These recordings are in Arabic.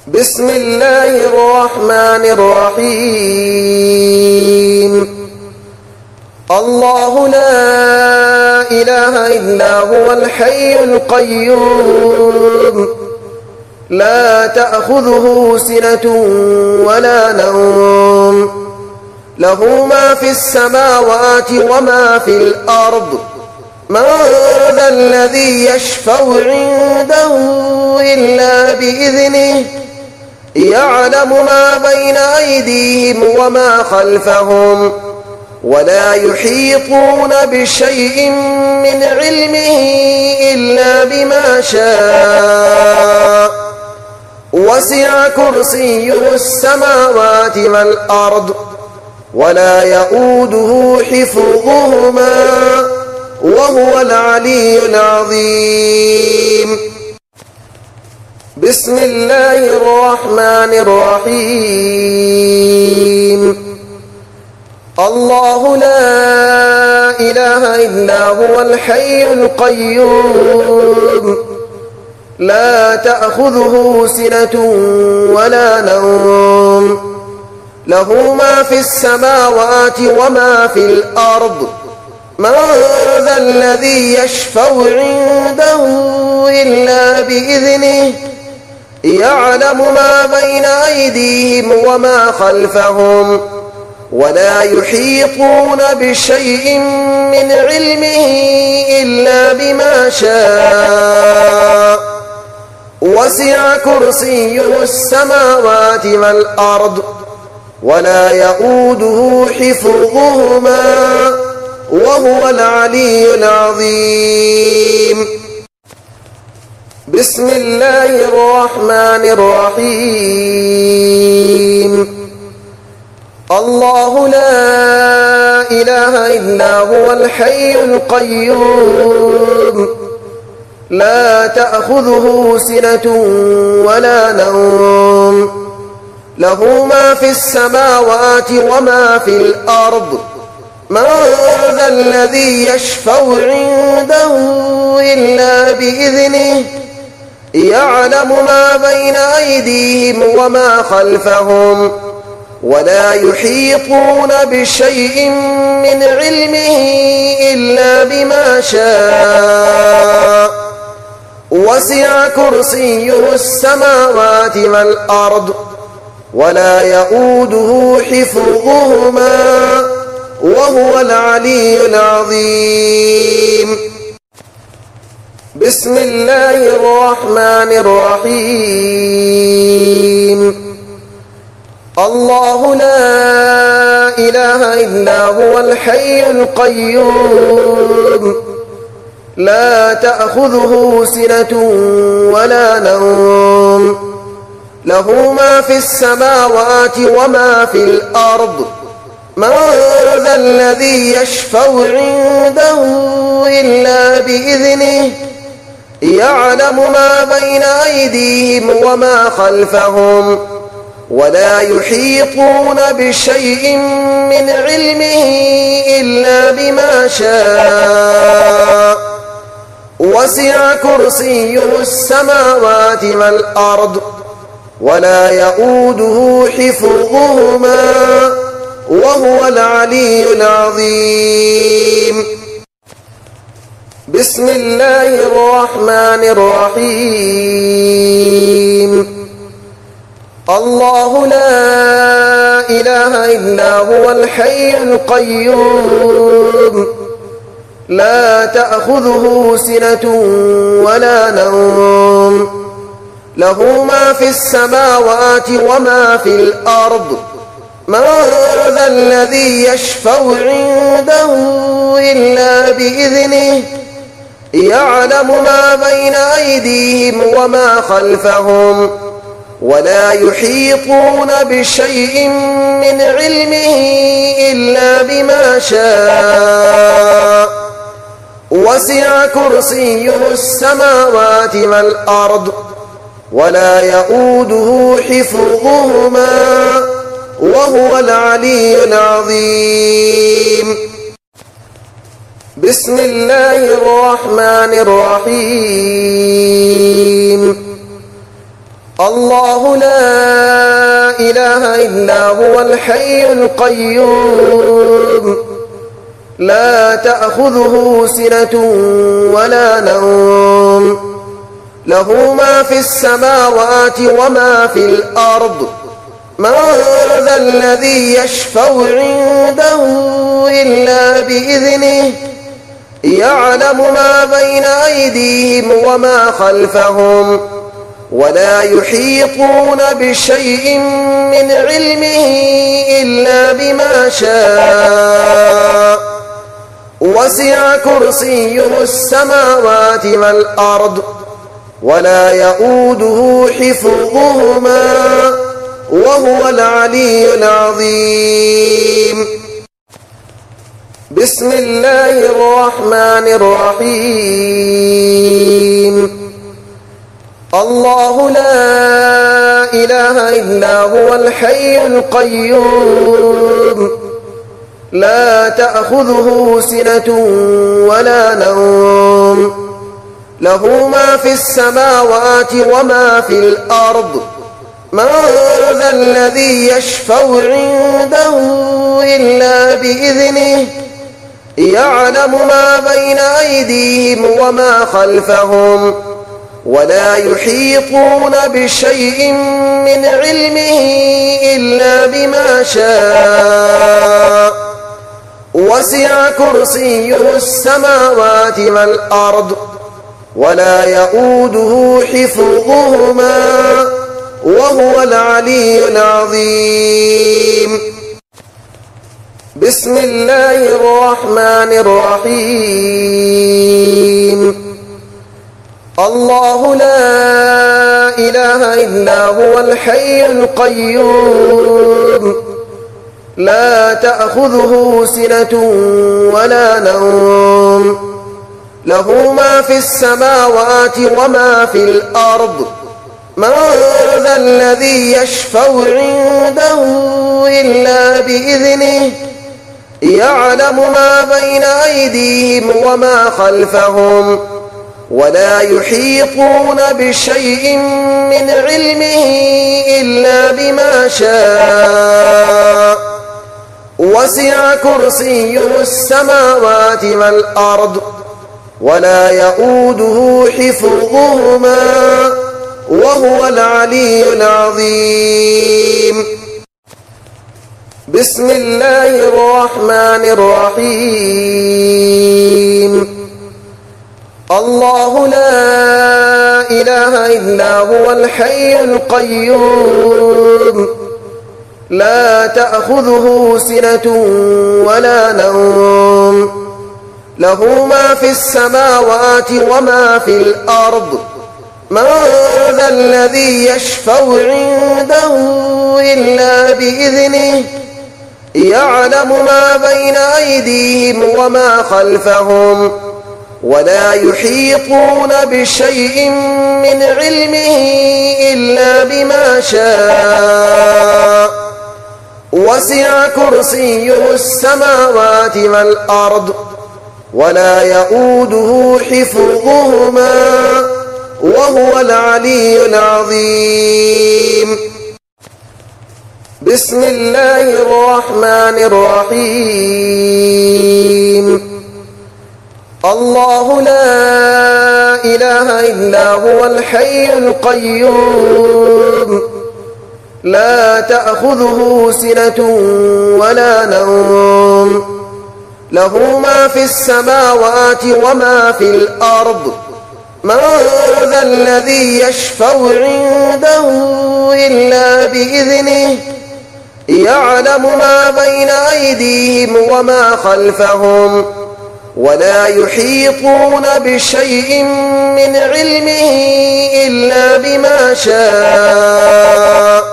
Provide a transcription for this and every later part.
بسم الله الرحمن الرحيم. الله لا إله إلا هو الحي القيوم لا تأخذه سنة ولا نوم له ما في السماوات وما في الأرض من ذا الذي يشفع عنده إلا بإذنه يعلم ما بين أيديهم وما خلفهم ولا يحيطون بشيء من علمه إلا بما شاء وسع كرسيه السماوات والأرض ولا يؤوده حفظهما وهو العلي العظيم. بسم الله الرحمن الرحيم. الله لا إله إلا هو الحي القيوم لا تأخذه سنة ولا نوم له ما في السماوات وما في الأرض من ذا الذي يشفع عنده إلا بإذنه يعلم ما بين أيديهم وما خلفهم ولا يحيطون بشيء من علمه إلا بما شاء وسع كرسيه السماوات والأرض ولا يؤوده حفظهما وهو العلي العظيم. بسم الله الرحمن الرحيم. الله لا إله إلا هو الحي القيوم لا تأخذه سنة ولا نوم له ما في السماوات وما في الأرض من ذا الذي يشفع عنده إلا بإذنه يعلم ما بين أيديهم وما خلفهم ولا يحيطون بشيء من علمه إلا بما شاء وسع كرسيه السماوات والأرض ولا يؤوده حفظهما وهو العلي العظيم. بسم الله الرحمن الرحيم. الله لا إله إلا هو الحي القيوم لا تأخذه سنة ولا نوم له ما في السماوات وما في الأرض من ذا الذي يشفع عنده إلا بإذنه يعلم ما بين أيديهم وما خلفهم ولا يحيطون بشيء من علمه إلا بما شاء وسع كرسيه السماوات والأرض ولا يؤوده حفظهما وهو العلي العظيم. بسم الله الرحمن الرحيم. الله لا إله إلا هو الحي القيوم لا تأخذه سنة ولا نوم له ما في السماوات وما في الأرض من ذا الذي يشفع عنده إلا بإذنه يعلم ما بين أيديهم وما خلفهم ولا يحيطون بشيء من علمه إلا بما شاء وسع كرسيه السماوات والأرض ولا يؤوده حفظهما وهو العلي العظيم. بسم الله الرحمن الرحيم. الله لا إله إلا هو الحي القيوم لا تأخذه سنة ولا نوم له ما في السماوات وما في الأرض من ذا الذي يشفع عنده إلا بإذنه يعلم ما بين أيديهم وما خلفهم ولا يحيطون بشيء من علمه إلا بما شاء وسع كرسيه السماوات والأرض ولا يؤوده حفظهما وهو العلي العظيم بسم الله الرحمن الرحيم الله لا إله إلا هو الحي القيوم لا تأخذه سنة ولا نوم له ما في السماوات وما في الأرض من ذا الذي يشفع عنده إلا بإذنه يعلم ما بين أيديهم وما خلفهم ولا يحيطون بشيء من علمه إلا بما شاء وسع كرسيه السماوات والأرض ولا يؤوده حفظهما وهو العلي العظيم بسم الله الرحمن الرحيم الله لا إله إلا هو الحي القيوم لا تأخذه سنة ولا نوم له ما في السماوات وما في الأرض من ذا الذي يشفع عنده إلا بإذنه يعلم ما بين أيديهم وما خلفهم ولا يحيطون بشيء من علمه إلا بما شاء وسع كرسيه السماوات والأرض ولا يؤوده حفظهما وهو العلي العظيم بسم الله الرحمن الرحيم الله لا إله إلا هو الحي القيوم لا تأخذه سنة ولا نوم له ما في السماوات وما في الأرض من ذا الذي يشفع عنده إلا بإذنه يعلم ما بين أيديهم وما خلفهم ولا يحيطون بشيء من علمه إلا بما شاء وسع كرسيه السماوات والأرض ولا يؤوده حفظهما وهو العلي العظيم بسم الله الرحمن الرحيم الله لا إله إلا هو الحي القيوم لا تأخذه سنة ولا نوم له ما في السماوات وما في الأرض من ذا الذي يشفع عنده إلا بإذنه يعلم ما بين أيديهم وما خلفهم ولا يحيطون بشيء من علمه إلا بما شاء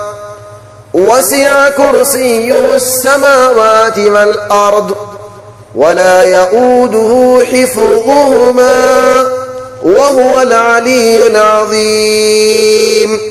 وسع كرسيه السماوات والأرض ولا يؤوده حفظهما وهو العلي العظيم